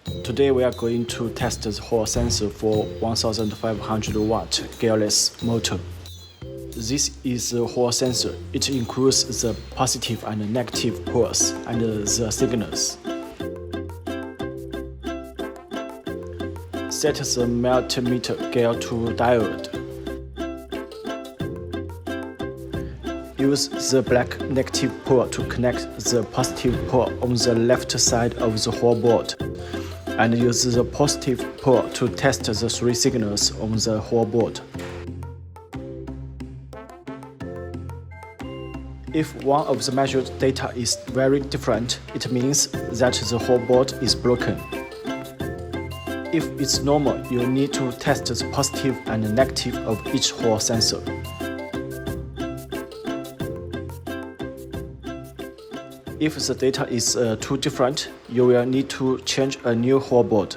Today we are going to test the Hall sensor for 1500 watt gearless motor. This is the Hall sensor. It includes the positive and negative poles and the signals. Set the multimeter gear to diode. Use the black negative pole to connect the positive pole on the left side of the Hall board, and use the positive pole to test the three signals on the Hall board. If one of the measured data is very different, it means that the Hall board is broken. If it's normal, you need to test the positive and negative of each Hall sensor. If the data is too different, you will need to change a new Hall board.